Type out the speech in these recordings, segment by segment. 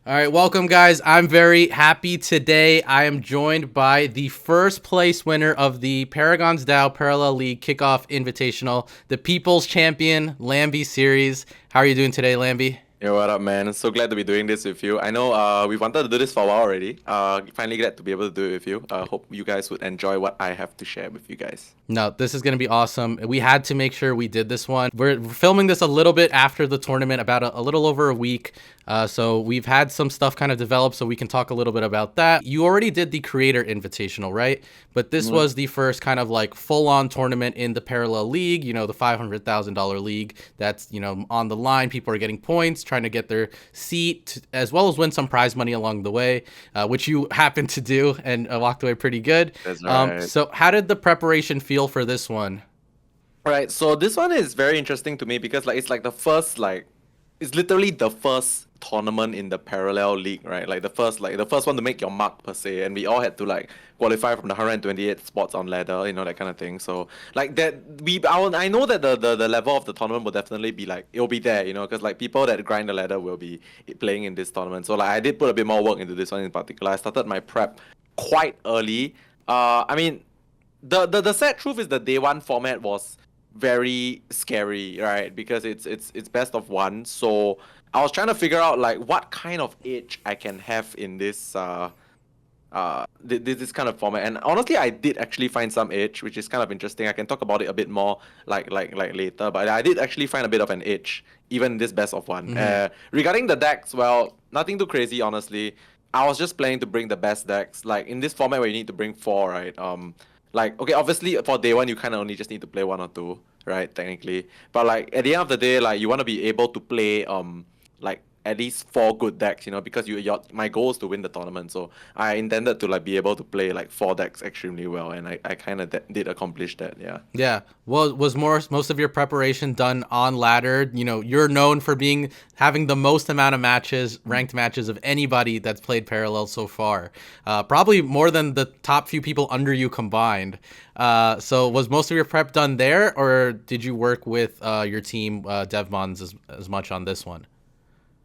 All right, welcome guys. I'm very happy today. I am joined by the first place winner of the Paragon's DAO Parallel League Kickoff Invitational, the People's Champion, LambySeries. How are you doing today, Lamby? Yo, what up, man? So glad to be doing this with you. I know we wanted to do this for a while already. Finally glad to be able to do it with you. Hope you guys would enjoy what I have to share with you guys. No, this is going to be awesome. We had to make sure we did this one. We're filming this a little bit after the tournament, about a little over a week. So we've had some stuff kind of develop, so we can talk a little bit about that. You already did the Creator Invitational, right? But this was the first kind of like full-on tournament in the Parallel League, the $500,000 league that's, on the line. People are getting points, trying to get their seat, as well as win some prize money along the way, which you happened to do and walked away pretty good. That's right. So how did the preparation feel for this one? Right, so this one is very interesting to me because it's like the first it's literally the first tournament in the parallel league, right? Like the first one to make your mark per se, and we all had to qualify from the 128 spots on ladder, that kind of thing. So like that I know that the level of the tournament will definitely be it'll be there, because people that grind the ladder will be playing in this tournament. So I did put a bit more work into this one in particular. I started my prep quite early. I mean, the sad truth is the day one format was very scary, right? Because it's best of one. So I was trying to figure out what kind of edge I can have in this this kind of format. And honestly, I did actually find some edge, which is kind of interesting. I can talk about it a bit more like later. But I did actually find a bit of an edge, even in this best of one. Regarding the decks, well, nothing too crazy, honestly. I was just planning to bring the best decks. Like in this format where you need to bring four, right? Okay, obviously for day one you kind of only just need to play one or two, right? Technically, but at the end of the day, you want to be able to play at least four good decks, because my goal is to win the tournament. So I intended to be able to play four decks extremely well, and I kind of did accomplish that. Yeah. Yeah. Well, was most of your preparation done on ladder? You're known for having the most amount of matches, ranked matches of anybody that's played Parallel so far. Probably more than the top few people under you combined. So was most of your prep done there, or did you work with your team, DevMons, as much on this one?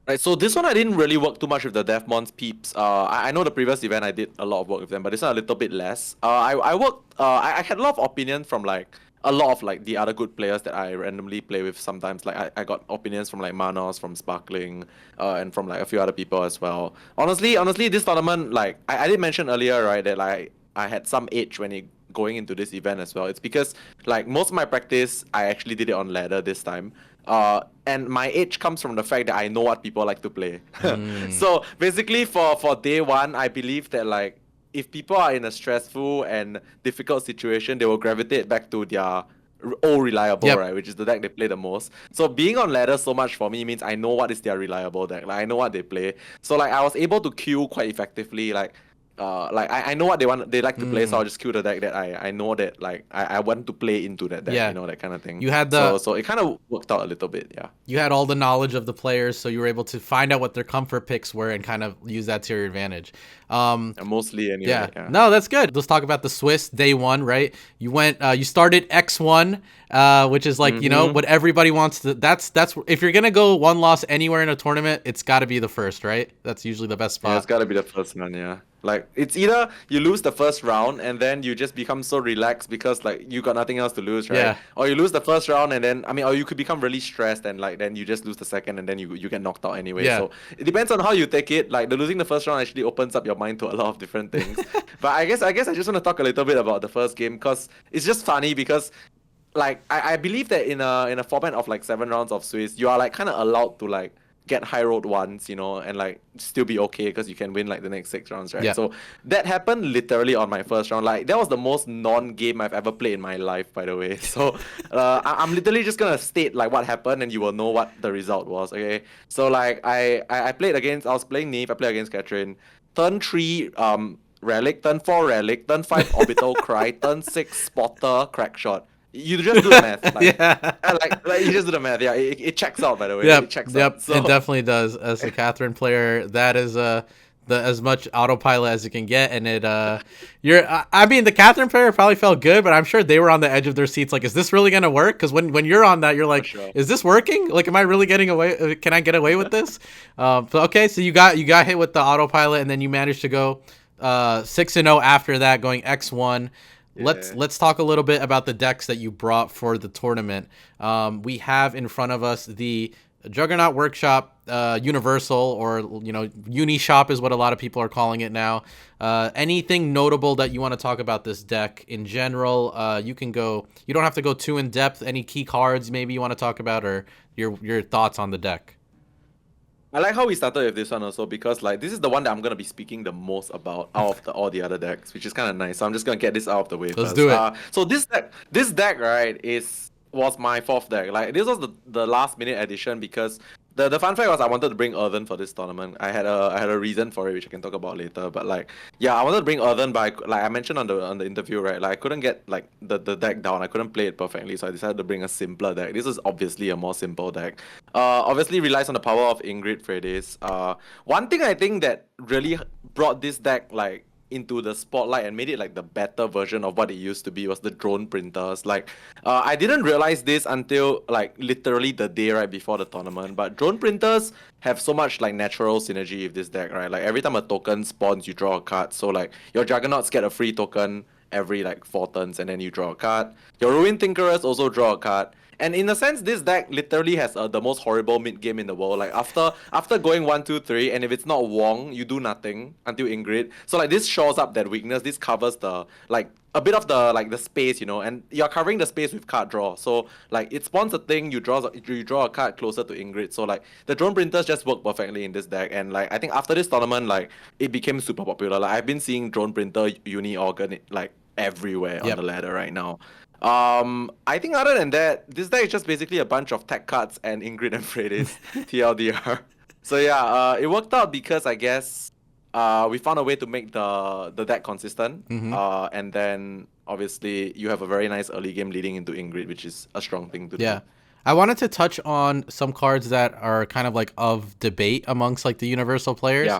Right, so this one I didn't really work too much with the DevMons peeps. I know the previous event I did a lot of work with them, but this one a little bit less. I worked. I had a lot of opinions from a lot of the other good players that I randomly play with sometimes. I got opinions from Manos, from Sparkling, and from a few other people as well. Honestly, this tournament I did mention earlier, right, that I had some edge going into this event as well. It's because most of my practice I actually did it on ladder this time. And my edge comes from the fact that I know what people like to play. So basically for day one, I believe that if people are in a stressful and difficult situation, they will gravitate back to their old reliable, right, which is the deck they play the most. So being on ladder so much for me means I know what is their reliable deck. I know what they play. So I was able to queue quite effectively. I know what they like to play, so I'll just queue the deck that I know that I want to play into that deck, that kind of thing. You had so it kind of worked out a little bit, yeah. You had all the knowledge of the players, so you were able to find out what their comfort picks were and kind of use that to your advantage. Mostly anyway. Yeah. No, that's good. Let's talk about the Swiss day one, right? You started X1, which is what everybody wants to. That's if you're gonna go one loss anywhere in a tournament, it's got to be the first, right? That's usually the best spot. Yeah, it's got to be the first one, yeah. It's either you lose the first round and then you just become so relaxed because you got nothing else to lose, right? Yeah. Or you lose the first round and then or you could become really stressed and then you just lose the second and then you get knocked out anyway. Yeah. So it depends on how you take it. The losing the first round actually opens up your mind to a lot of different things. But I guess I just want to talk a little bit about the first game because it's just funny because I believe that in a format of 7 rounds of Swiss, you are kind of allowed to get high road once, and still be okay because you can win the next 6 rounds, right? Yeah. So that happened literally on my first round. That was the most non-game I've ever played in my life, by the way. So I'm literally just gonna state what happened and you will know what the result was, okay? So I played against, I was playing Niamh, I played against Catherine. Turn 3 Relic, turn 4 Relic, turn 5 Orbital Cry, turn 6 Spotter Crackshot. You just do the math. You just do the math. Yeah, it checks out, by the way. Yep, It checks yep. out. So, it definitely does. As a Catherine player, that is as much autopilot as it can get, and I mean, the Catherine player probably felt good, but I'm sure they were on the edge of their seats, like, is this really gonna work? Because when you're on that, you're like, sure. is this working? Like, am I really getting away? Can I get away with this? Okay, so you got hit with the autopilot, and then you managed to go 6-0 after that, going X1. Let's talk a little bit about the decks that you brought for the tournament. We have in front of us the Juggernaut Workshop Universal, or Unishop is what a lot of people are calling it now. Anything notable that you want to talk about this deck in general? You don't have to go too in depth. Any key cards maybe you want to talk about, or your thoughts on the deck? I like how we started with this one also, because like this is the one that I'm gonna be speaking the most about out of all the other decks, which is kind of nice. So I'm just gonna get this out of the way Let's first. do it. So this deck right was my fourth deck. Like this was the last minute addition, because the fun fact was I wanted to bring Earthen for this tournament. I had a reason for it, which I can talk about later. But like, yeah, I wanted to bring Earthen, but like I mentioned on the interview, right? Like I couldn't get like the deck down. I couldn't play it perfectly, so I decided to bring a simpler deck. This is obviously a more simple deck. Obviously relies on the power of Ingrid Fredes. One thing I think that really brought this deck like into the spotlight and made it like the better version of what it used to be was the drone printers. Like I didn't realize this until like literally the day right before the tournament, but drone printers have so much like natural synergy with this deck, right? Like every time a token spawns, you draw a card. So like your Juggernauts get a free token every like 4 turns, and then you draw a card. Your Ruin Tinkerers also draw a card. And in a sense, this deck literally has the most horrible mid game in the world. Like after going 1, 2, 3, and if it's not Wong, you do nothing until Ingrid. So like this shores up that weakness. This covers the like a bit of the like the space, and you're covering the space with card draw. So like it spawns a thing, you draw a card closer to Ingrid. So like the drone printers just work perfectly in this deck. And like I think after this tournament, like it became super popular. Like I've been seeing drone printer uni organ like everywhere on the ladder right now. I think other than that, this deck is just basically a bunch of tech cards and Ingrid and Fredes TLDR. So yeah, it worked out because I guess we found a way to make the deck consistent. And then obviously you have a very nice early game leading into Ingrid, which is a strong thing to do. Yeah. I wanted to touch on some cards that are kind of like of debate amongst like the universal players.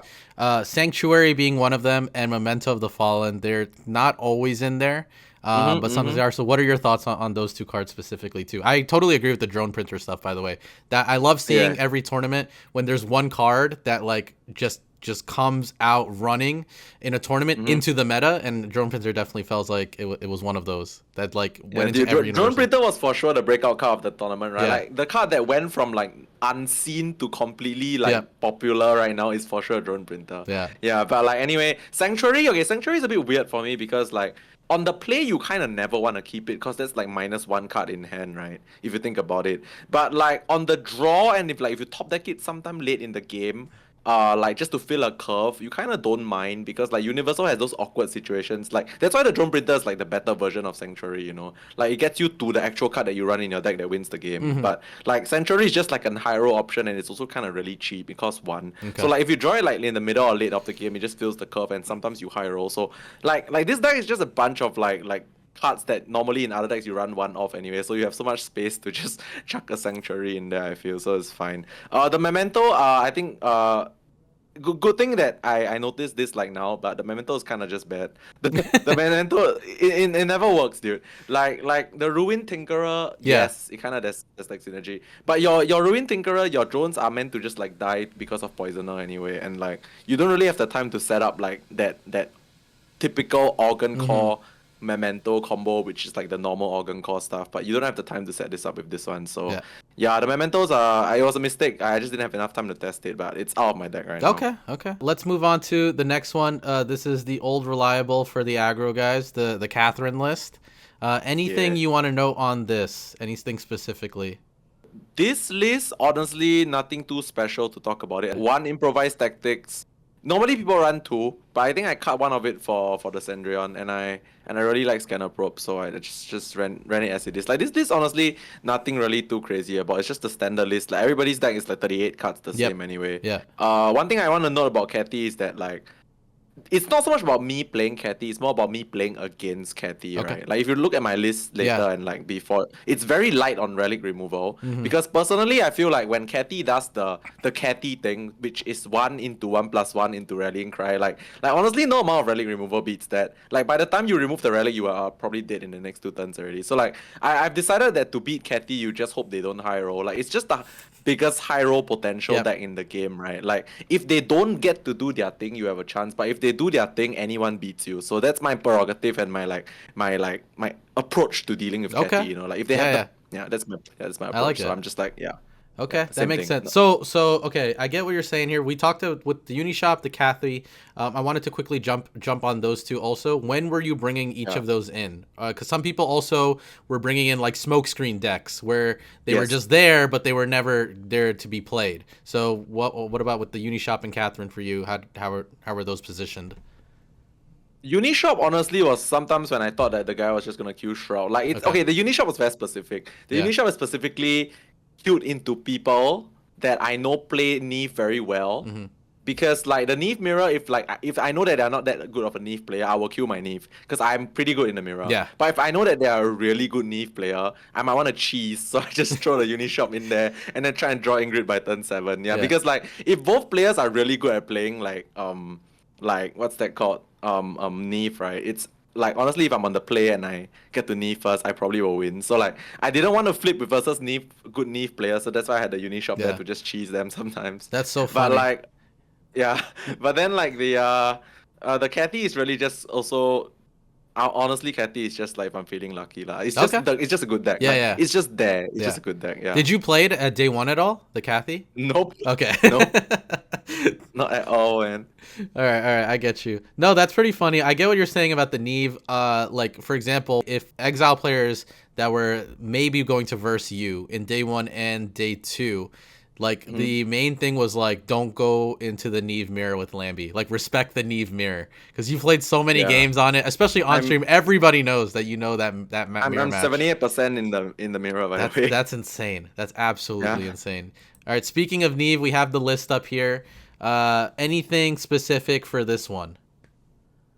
Sanctuary being one of them, and Memento of the Fallen. They're not always in there. But sometimes they are. So what are your thoughts on those two cards specifically too? I totally agree with the drone printer stuff, by the way. That I love seeing every tournament when there's one card that like just comes out running in a tournament into the meta, and drone printer definitely felt like it was one of those that like went into every drone printer was for sure the breakout card of the tournament, right? Yeah. Like the card that went from like unseen to completely like popular right now is for sure drone printer. Yeah, but like anyway, Sanctuary is a bit weird for me because like on the play, you kind of never want to keep it because that's like -1 card in hand, right? If you think about it. But like on the draw, and if you top deck it sometime late in the game, like just to fill a curve, you kind of don't mind because like Universal has those awkward situations. Like that's why the drone printer is like the better version of Sanctuary, Like it gets you to the actual card that you run in your deck that wins the game. But like Sanctuary is just like an hero option, and it's also kind of really cheap because one. So like if you draw it like in the middle or late of the game, it just fills the curve, and sometimes you high roll. So like this deck is just a bunch of like cards that normally in other decks you run one off anyway, so you have so much space to just chuck a Sanctuary in there, I feel, so it's fine. The Memento, I think good thing that I noticed this like now, but the Memento is kind of just bad. The Memento, it never works, dude. Like the Ruin Tinkerer, yes, it kind of does like synergy. But your Ruin Tinkerer, your drones are meant to just like die because of Poisoner anyway, and like you don't really have the time to set up like that typical Organ Core Memento combo, which is like the normal Organ Core stuff, but you don't have the time to set this up with this one. So yeah, the Mementos it was a mistake. I just didn't have enough time to test it, but it's out of my deck right now. Okay. Let's move on to the next one. This is the old reliable for the aggro guys, the Catherine list. Anything you want to note on this? Anything specifically? This list, honestly, nothing too special to talk about it. One, improvised tactics. Normally people run 2, but I think I cut one of it for the Cendrillon, and I really like Scanner Probe, so I just ran it as it is. Like this honestly nothing really too crazy about. It's just the standard list. Like everybody's deck is like 38 cards the same anyway. Yeah. One thing I want to note about Cathy is that like it's not so much about me playing Cathy, it's more about me playing against Cathy, Okay. right? Like if you look at my list later Yeah. and like before, it's very light on relic removal. Mm-hmm. Because personally I feel like when Cathy does the Cathy thing, which is 1 into 1 plus 1 into rallying cry, like honestly no amount of relic removal beats that. Like by the time you remove the relic, you are probably dead in the next 2 turns already. So like I've decided that to beat Cathy, you just hope they don't high roll. Like it's just the biggest high roll potential Yep. deck in the game, right? Like if they don't get to do their thing, you have a chance. But if they do their thing, anyone beats you. So that's my prerogative and my approach to dealing with Okay. Cathy. You know, like if they have the that's my I approach. like So it. I'm just like Okay, that same makes thing. sense. So okay, I get what you're saying here. We talked with the Unishop, the Cathy. I wanted to quickly jump on those two also. When were you bringing each Yeah. of those in? Because some people also were bringing in like smokescreen decks where they were Yes. just there, but they were never there to be played. So what about with the Unishop and Catherine for you? How were those positioned? Unishop honestly was sometimes when I thought that the guy was just gonna kill Shroud. Like it's Okay. okay, the Unishop was very specific. The Yeah. Unishop is specifically queued into people that I know play Niamh very well. Mm-hmm. Because like the Niamh mirror, if I know that they're not that good of a Niamh player, I will kill my Niamh because I'm pretty good in the mirror. Yeah. But if I know that they are a really good Niamh player, I might want to cheese, so I just throw the Unishop in there and then try and draw Ingrid by turn 7. Yeah, Yeah. because like if both players are really good at playing like what's that called Niamh, right? It's like honestly, if I'm on the play and I get to Niamh first, I probably will win. So like I didn't want to flip with versus good Niamh players, so that's why I had the Unishop there Yeah. to just cheese them sometimes. That's so But funny. like yeah, but then like the Cathy is really just also honestly Cathy is just like if I'm feeling lucky lah. It's just Okay. it's just a good deck. Yeah, Like, yeah. it's just there. It's Yeah. just a good deck. Yeah. Did you play it at day one at all, the Cathy? Nope. Okay. Nope. Not at all, man. All right, I get you. No, that's pretty funny. I get what you're saying about the Niamh. Like for example, if exile players that were maybe going to verse you in day 1 and day 2, like the main thing was like don't go into the Niamh mirror with Lamby. Like respect the Niamh mirror because you played so many games on it, especially on stream. Everybody knows that you know that mirror I'm match. 78% in the mirror by the way. That's insane. That's absolutely insane. All right, speaking of Niamh, we have the list up here. Anything specific for this one?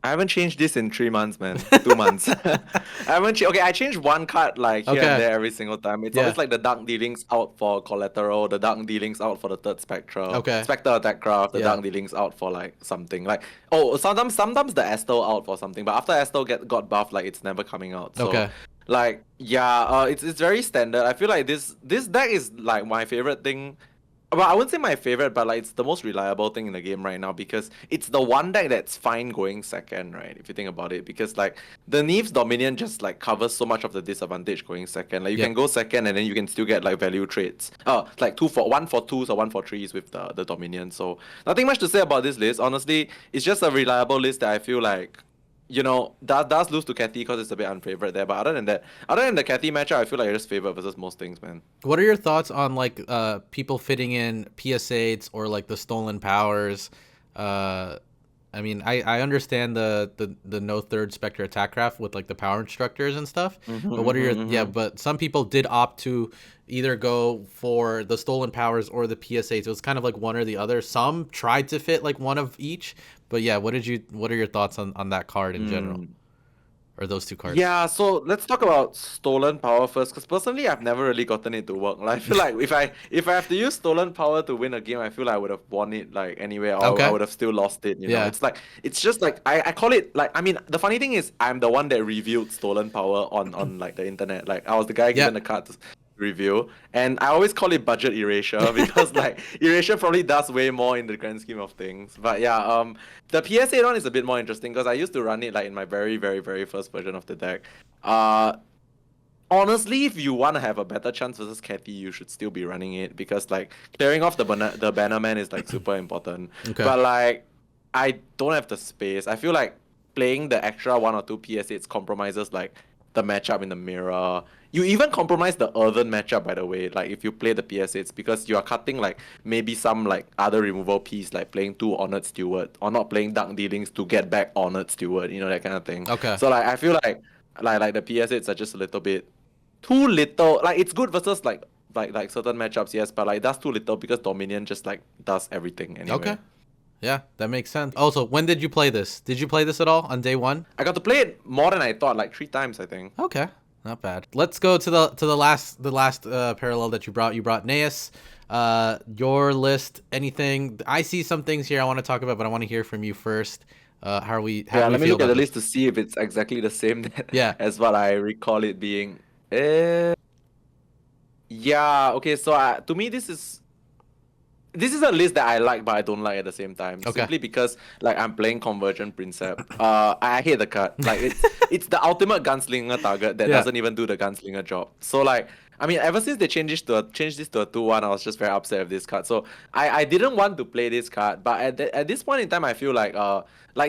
I haven't changed this in 3 months, man. 2 months. I haven't okay, I changed one card like here and there every single time. It's always like the Dark Dealings out for Collateral, the Dark Dealings out for the third Spectral, Spectre Attack Craft, the Dark Dealings out for like something. Like sometimes the Estel out for something, but after Estel got buffed, like it's never coming out. So like it's very standard. I feel like this deck is like my favorite thing. Well, I wouldn't say my favorite, but like it's the most reliable thing in the game right now because it's the one deck that's fine going second, right? If you think about it, because like the Niamh's Dominion just like covers so much of the disadvantage going second. Like you can go second and then you can still get like value trades. Like 1 for 2s or 1 for 3s with the Dominion. So nothing much to say about this list. Honestly, it's just a reliable list that I feel like, you know, does lose to Cathy because it's a bit unfavored there. But other than the Cathy matchup, I feel like I just favor versus most things, man. What are your thoughts on like people fitting in PS8s or like the stolen powers? I mean, I understand the no third Spectre attack craft with like the power instructors and stuff. But what are your but some people did opt to either go for the stolen powers or the PS8s. It was kind of like one or the other. Some tried to fit like one of each. But yeah, what are your thoughts on that card in general? Or those two cards? Yeah, so let's talk about stolen power first, because personally I've never really gotten it to work. Like, I feel like if I have to use stolen power to win a game, I feel like I would have won it like anyway, or I would have still lost it. You know, it's just like I call it like, I mean, the funny thing is I'm the one that reviewed stolen power on like the internet. Like I was the guy given the card to review, and I always call it budget erasure because like erasure probably does way more in the grand scheme of things. But yeah, the PSA one is a bit more interesting because I used to run it like in my very very first version of the deck. Honestly, if you want to have a better chance versus Cathy, you should still be running it because like clearing off the Bannerman is like super important. But like I don't have the space. I feel like playing the extra 1 or 2 PS8s compromises like the matchup in the mirror. You even compromise the earthen matchup, by the way, like if you play the PS8s, because you are cutting like maybe some like other removal piece, like playing 2 Honored Steward or not playing Dark Dealings to get back Honored Steward, you know, that kind of thing. So like I feel like the PS8s are just a little bit too little. Like it's good versus like certain matchups, yes, but like that's too little because Dominion just like does everything anyway. Yeah, that makes sense. Also, when did you play this? Did you play this at all on day one? I got to play it more than I thought, like 3 times, I think. Okay, not bad. Let's go to the last parallel that you brought. You brought Gnaeus. Your list. Anything? I see some things here I want to talk about, but I want to hear from you first. How do we Yeah, let me feel look at about the this? list to see if it's exactly the same Yeah. as what I recall it being. Yeah, okay, so to me, this is a list that I like, but I don't like at the same time. Okay. Simply because, like, I'm playing Convergent Princeps. I hate the card. Like, it's the ultimate gunslinger target that Yeah. doesn't even do the gunslinger job. So, like, I mean, ever since they changed this to a 2/1, I was just very upset with this card. So I didn't want to play this card, but at this point in time, I feel like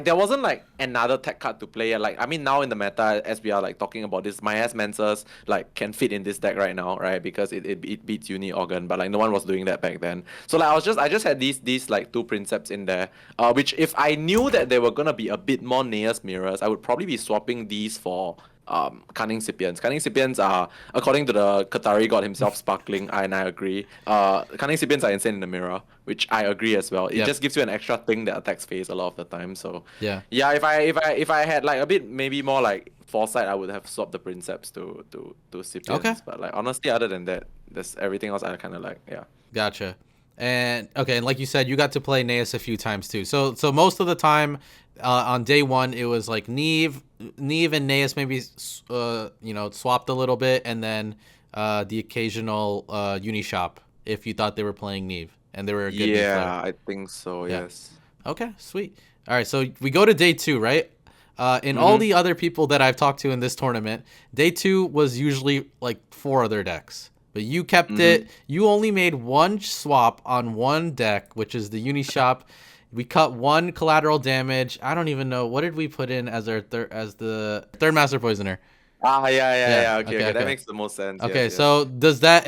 there wasn't like another tech card to play. Like, I mean, now in the meta, as we are like talking about this, my ass Mancers like can fit in this deck right now, right? Because it beats Uni Organ, but like no one was doing that back then. So like I just had these like two Princeps in there, which if I knew that they were gonna be a bit more Gnaeus mirrors, I would probably be swapping these for Cunning Sipiens. Cunning Sipiens are, according to the Qatari god himself, sparkling, and I agree. Cunning Sipiens are insane in the mirror, which I agree as well. It Yep. just gives you an extra thing that attacks face a lot of the time. So Yeah. yeah, if I had like a bit maybe more like foresight, I would have swapped the Princeps to Sipiens. Okay. But like honestly, other than that, there's everything else I kind of like. Yeah. Gotcha. And okay, and like you said, you got to play Gnaeus a few times too. So most of the time, on day one, it was like Niamh and Gnaeus maybe swapped a little bit, and then the occasional Unishop if you thought they were playing Niamh and they were a good Niamh player. Yeah, I think so. Yeah. Yes. Okay, sweet. All right, so we go to day two, right? In all the other people that I've talked to in this tournament, day two was usually like 4 other decks. But you kept it. You only made one swap on one deck, which is the Unishop. We cut 1 collateral damage. I don't even know, what did we put in as the third Master Poisoner. Yeah. Okay, Okay. That okay. makes the most sense. Okay, Yes, yes. so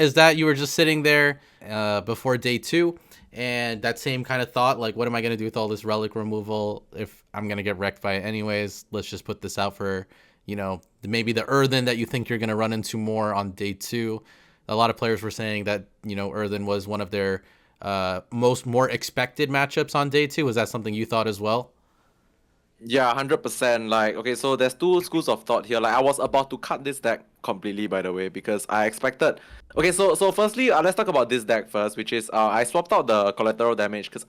is that you were just sitting there before day two, and that same kind of thought, like, what am I gonna do with all this relic removal if I'm gonna get wrecked by it anyways? Let's just put this out for, maybe the earthen that you think you're gonna run into more on day two. A lot of players were saying that earthen was one of their more expected matchups on day two. Was that something you thought as well? Yeah, 100%. Like, okay, so there's two schools of thought here. Like, I was about to cut this deck completely, by the way, because I expected. Okay, so firstly, let's talk about this deck first, which is I swapped out the collateral damage because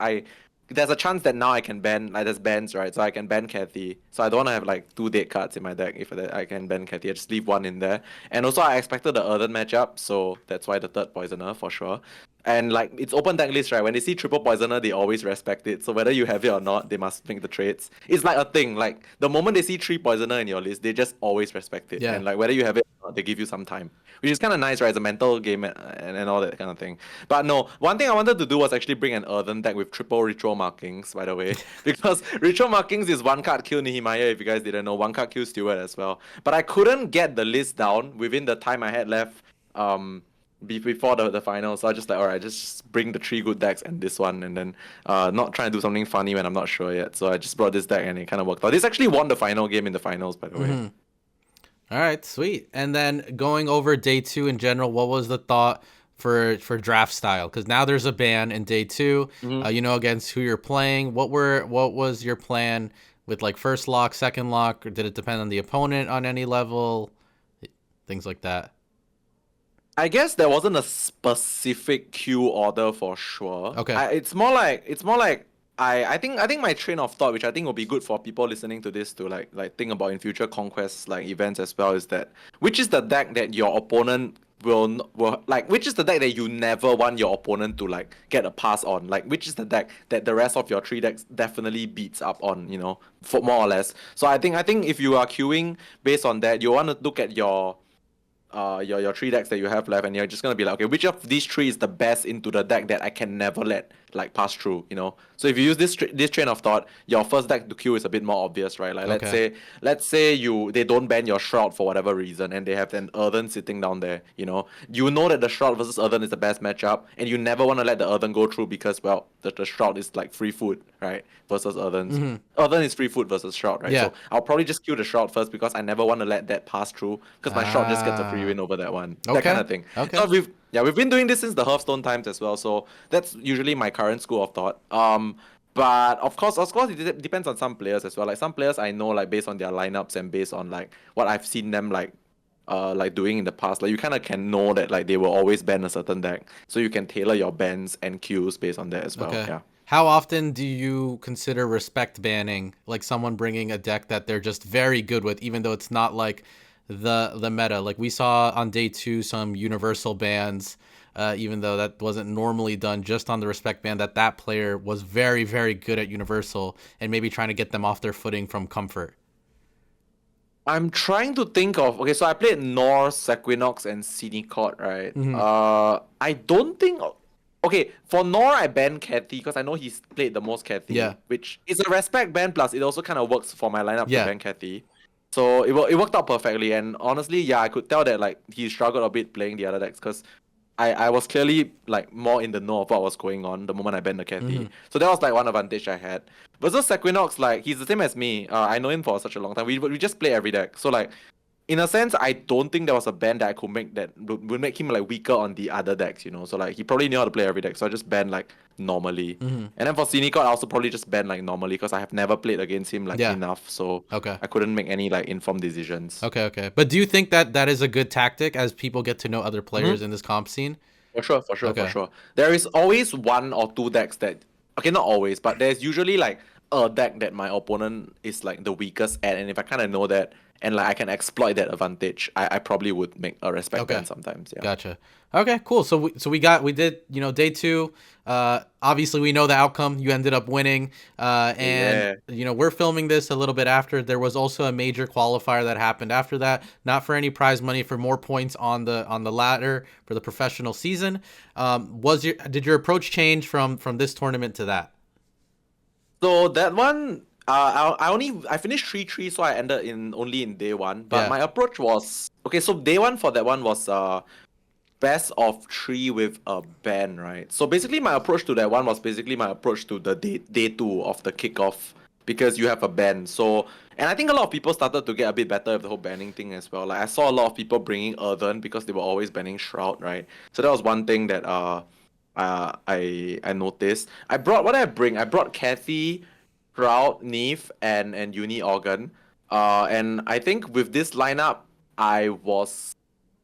there's a chance that now I can ban, like, there's bans, right? So I can ban Kathy. So I don't want to have like 2 dead cards in my deck. If I can ban Kathy, I just leave 1 in there. And also I expected the Earthen matchup, so that's why the third Poisoner for sure. And like, it's open deck list, right? When they see triple Poisoner, they always respect it. So whether you have it or not, they must make the trades. It's like a thing. Like, the moment they see 3 Poisoner in your list, they just always respect it. Yeah. And like, whether you have it or not, they give you some time, which is kind of nice, right? It's a mental game and all that kind of thing. But no, one thing I wanted to do was actually bring an Earthen deck with triple Ritual Markings, by the way. Because Ritual Markings is 1 card kill Nehemiah, if you guys didn't know. 1 card kill Steward as well. But I couldn't get the list down within the time I had left before the final. So I just like, alright, just bring the 3 good decks and this one, and then not trying to do something funny when I'm not sure yet. So I just brought this deck and it kind of worked out. This actually won the final game in the finals, by the way. All right, sweet. And then going over day two in general, what was the thought for draft style? Because now there's a ban in day two. Against who you're playing. What was your plan with like first lock, second lock, or did it depend on the opponent on any level? Things like that. I guess there wasn't a specific queue order for sure. Okay. It's more like I think my train of thought, which I think will be good for people listening to this to like think about in future conquest like events as well, is that which is the deck that your opponent will like, which is the deck that you never want your opponent to like get a pass on, like which is the deck that the rest of your 3 decks definitely beats up on, for more or less. So I think if you are queuing based on that, you want to look at your 3 decks that you have left, and you're just gonna be like, okay, which of these 3 is the best into the deck that I can never let like pass through, So if you use this train of thought, your first deck to queue is a bit more obvious, right? Like, Okay. let's say they don't ban your Shroud for whatever reason, and they have an Earthen sitting down there, you know that the Shroud versus Earthen is the best matchup, and you never want to let the Earthen go through because, well, the Shroud is like free food, right? Versus Earthen. Earthen is free food versus Shroud, right? Yeah. So I'll probably just queue the Shroud first because I never want to let that pass through because my Shroud just gets a free win over that one. That Okay. kind of thing. Okay. So we've been doing this since the Hearthstone times as well, so that's usually my current school of thought. But of course, it depends on some players as well. Like some players I know, like based on their lineups and based on like what I've seen them like doing in the past. Like you kind of can know that like they will always ban a certain deck, so you can tailor your bans and queues based on that as well. Okay. Yeah. How often do you consider respect banning, like someone bringing a deck that they're just very good with, even though it's not like the meta? Like we saw on day 2 some universal bans, even though that wasn't normally done, just on the respect ban that player was very, very good at universal and maybe trying to get them off their footing from comfort. I'm trying to think of okay, so I played Norse, Equinox, and Cinecott, right? Hmm. I don't think okay, for Nor I banned Cathy because I know he's played the most Cathy, Yeah. which is a respect ban plus it also kind of works for my lineup to Yeah. ban Cathy. So it worked out perfectly, and honestly, yeah, I could tell that like he struggled a bit playing the other decks because I was clearly like more in the know of what was going on the moment I banned the Cathy. Hmm. So that was like one advantage I had. Versus Equinox, like he's the same as me. I know him for such a long time. We just play every deck. So like in a sense, I don't think there was a ban that I could make that would make him like weaker on the other decks, you know. So like he probably knew how to play every deck. So I just banned like normally. Hmm. And then for Cinecott, I also probably just banned like normally because I have never played against him like Yeah. enough. So Okay. I couldn't make any like informed decisions. Okay. But do you think that is a good tactic as people get to know other players Mm-hmm. in this comp scene? For Okay. sure. There is always one or two decks that, okay, not always, but there's usually like a deck that my opponent is like the weakest at, and if I kind of know that and like I can exploit that advantage, I probably would make a respect Okay. ban sometimes. Yeah. Gotcha. Okay, cool. So we did, day 2. Obviously we know the outcome. You ended up winning. And Yeah. we're filming this a little bit after. There was also a major qualifier that happened after that. Not for any prize money, for more points on the ladder for the professional season. Did your approach change from this tournament to that? So that one, I finished 3-3, so I ended in only in day one. But Yeah. my approach was okay. So day one for that one was best of 3 with a ban, right? So basically, my approach to that one was basically my approach to the day 2 of the kickoff because you have a ban. So and I think a lot of people started to get a bit better with the whole banning thing as well. Like I saw a lot of people bringing Earthen because they were always banning Shroud, right? So that was one thing that I noticed. What did I bring? I brought Cathy, Proud, Niamh, and Uni Organ. And I think with this lineup, I was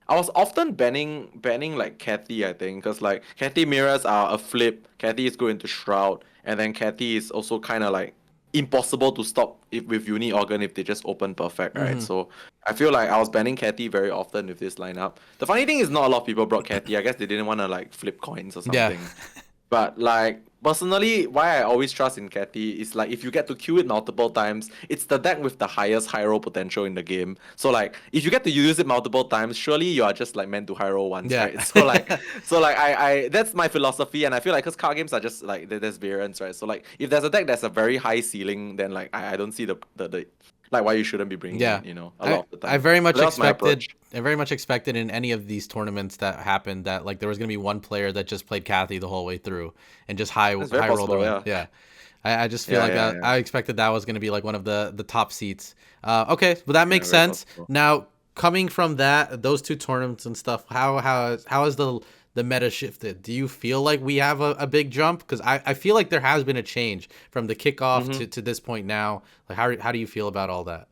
often banning like Cathy, I think, because like Cathy mirrors are a flip. Cathy is going to Shroud, and then Cathy is also kind of like impossible to stop with Uni Organ if they just open perfect, right? Hmm. So I feel like I was banning Cathy very often with this lineup. The funny thing is not a lot of people brought Cathy. I guess they didn't want to like flip coins or Yeah. something. But like personally, why I always trust in Cathy is like if you get to queue it multiple times, it's the deck with the highest high roll potential in the game. So like if you get to use it multiple times, surely you are just like meant to high roll once, Yeah. right? So like I that's my philosophy, and I feel like because card games are just like there's variance, right? So like if there's a deck that's a very high ceiling, then like I don't see the like why you shouldn't be bringing Yeah. it, you know, a lot of the I time. very So much that was my expected approach. I very much expected in any of these tournaments that happened that like there was gonna be one player that just played Cathy the whole way through and just That's very high rolled possible, around. yeah. Yeah. I just feel Yeah, like yeah, yeah. I expected that was gonna be like one of the top seats. Okay, well that Yeah, makes very sense. possible. Now coming from those two tournaments and stuff, how has the meta shifted? Do you feel like we have a big jump? Because I feel like there has been a change from the kickoff Mm-hmm. to this point now. Like how do you feel about all that?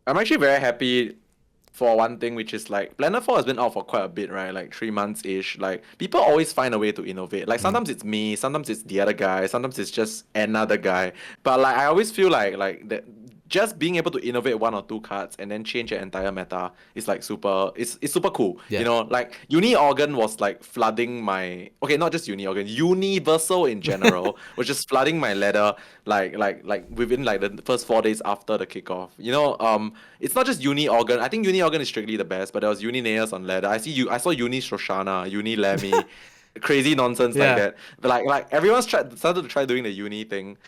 I'm actually very happy for one thing, which is like Planet 4 has been out for quite a bit, right? Like 3 months ish. Like people always find a way to innovate. Like Mm. sometimes it's me, sometimes it's the other guy, sometimes it's just another guy. But like I always feel like that just being able to innovate one or two cards and then change an entire meta is like it's super cool. You Yeah. know, like Uni Organ was like flooding my okay, not just Uni Organ, Universal in general was just flooding my ladder like within like the first 4 days after the kickoff. You know, it's not just Uni Organ. I think Uni Organ is strictly the best, but there was Uni Gnaeus on ladder. I saw Uni Shoshana, Uni Lammy, crazy nonsense like Yeah. that. But like everyone's started to try doing the Uni thing.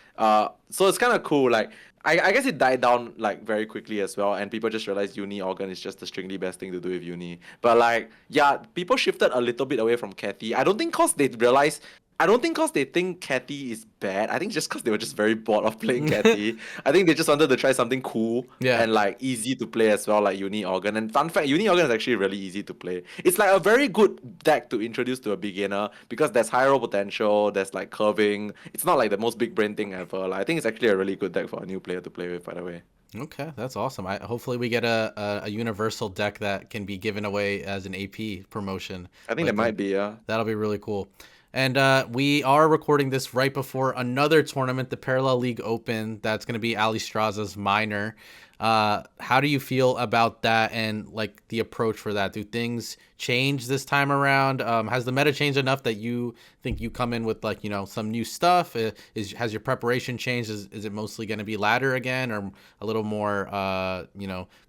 So it's kind of cool. Like I guess it died down like very quickly as well, and people just realized Uni Organ is just the strictly best thing to do with Uni. But like yeah, people shifted a little bit away from Cathy. I don't think cause they realized I don't think because they think Catty is bad. I think just because they were just very bored of playing Catty. I think they just wanted to try something cool Yeah. and like easy to play as well, like Uni Organ. And fun fact, Uni Organ is actually really easy to play. It's like a very good deck to introduce to a beginner because there's high roll potential, there's like curving. It's not like the most big brain thing ever. Like, I think it's actually a really good deck for a new player to play with, by the way. Okay, that's awesome. Hopefully we get a universal deck that can be given away as an AP promotion. I think there Like might be, yeah. that'll be really cool. And we are recording this right before another tournament, the Parallel League Open. That's going to be Ali Straza's minor. How do you feel about that and like the approach for that? Do things change this time around? Has the meta changed enough that you think you come in with like, some new stuff? Has your preparation changed? Is it mostly going to be ladder again, or a little more,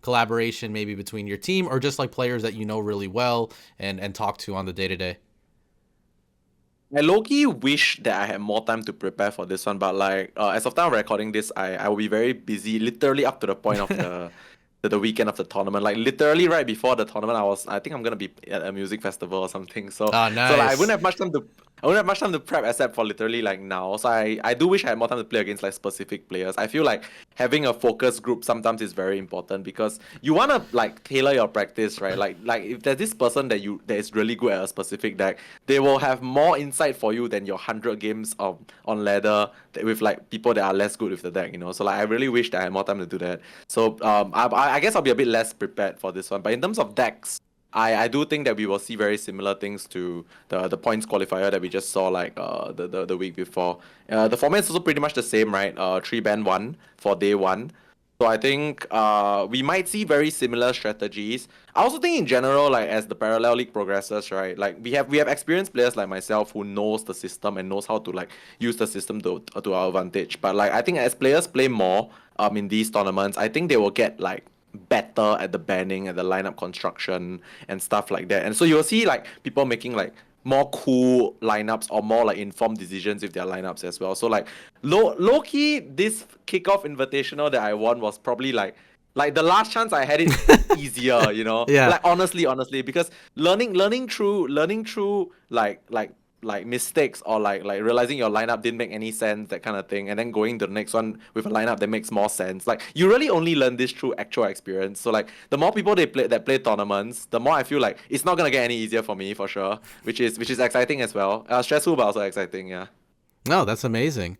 collaboration maybe between your team, or just like players that you know really well and talk to on the day to day? I low-key wish that I had more time to prepare for this one, but like as of time of recording this, I will be very busy, literally up to the point of the weekend of the tournament. Like literally right before the tournament, I think I'm gonna be at a music festival or something. So Oh, so like nice. I wouldn't have much time to prep except for literally like now. So I do wish I had more time to play against like specific players. I feel like having a focus group sometimes is very important because you wanna like tailor your practice, right? Like if there's this person that is really good at a specific deck, they will have more insight for you than your 100 games on ladder with like people that are less good with the deck, So like I really wish that I had more time to do that. So I guess I'll be a bit less prepared for this one. But in terms of decks, I do think that we will see very similar things to the points qualifier that we just saw like the week before. The format is also pretty much the same, right? 3 ban 1 for day one. So I think we might see very similar strategies. I also think in general, like as the parallel league progresses, right? Like we have experienced players like myself who knows the system and knows how to like use the system to our advantage. But like I think as players play more in these tournaments, I think they will get like better at the banning and the lineup construction and stuff like that. And so you'll see like people making like more cool lineups or more like informed decisions with their lineups as well. So like low key, this kickoff invitational that I won was probably like the last chance I had it easier, Yeah. Like honestly, because learning through like mistakes or like realizing your lineup didn't make any sense, that kind of thing, and then going to the next one with a lineup that makes more sense. Like you really only learn this through actual experience. So like the more people that play tournaments, the more I feel like it's not gonna get any easier for me for sure, which is exciting as well. Stressful but also exciting, yeah. No, that's amazing.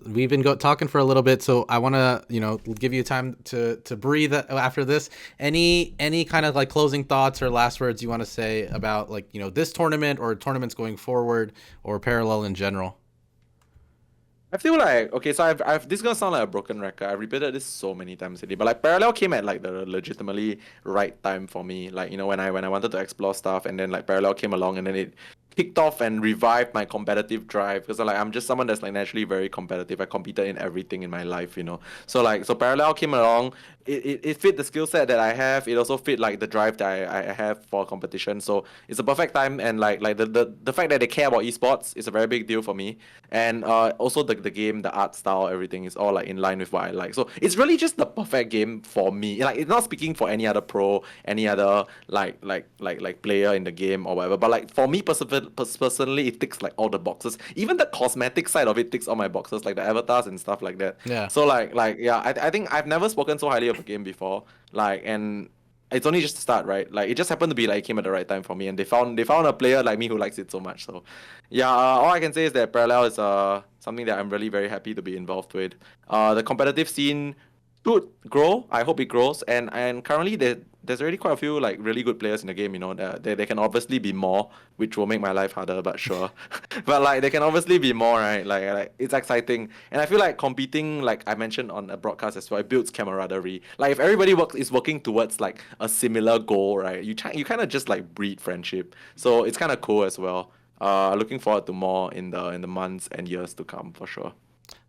We've been talking for a little bit, so I want to, give you time to breathe after this. Any kind of like closing thoughts or last words you want to say about like, this tournament or tournaments going forward or parallel in general? I feel like okay, so I've this is gonna sound like a broken record. I've repeated this so many times already, but like parallel came at like the legitimately right time for me. Like when I wanted to explore stuff, and then like parallel came along, and then it kicked off and revived my competitive drive because like I'm just someone that's like naturally very competitive. I competed in everything in my life. So parallel came along. It fit the skill set that I have. It also fit like the drive that I have for competition. So it's a perfect time, and like the fact that they care about esports is a very big deal for me. And also the game, the art style, everything is all like in line with what I like. So it's really just the perfect game for me. Like it's not speaking for any other pro, any other like player in the game or whatever. But like for me personally, it ticks like all the boxes. Even the cosmetic side of it ticks all my boxes, like the avatars and stuff like that. Yeah. So like yeah, I think I've never spoken so highly of a game before. Like and it's only just the start, right? Like it just happened to be like it came at the right time for me, and they found a player like me who likes it so much. So, yeah, all I can say is that Parallel is something that I'm really very happy to be involved with. The competitive scene should grow. I hope it grows, and currently there's already quite a few like really good players in the game. That they can obviously be more, which will make my life harder, but sure. But like they can obviously be more, right? Like it's exciting, and I feel like competing, like I mentioned on a broadcast as well, it builds camaraderie. Like if everybody is working towards like a similar goal, right? You kind of just like breed friendship, so it's kind of cool as well. Looking forward to more in the months and years to come for sure.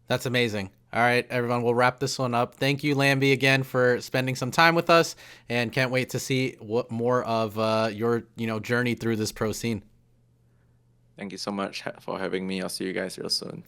That's amazing. All right, everyone, we'll wrap this one up. Thank you, Lamby, again for spending some time with us, and can't wait to see what more of your journey through this pro scene. Thank you so much for having me. I'll see you guys real soon.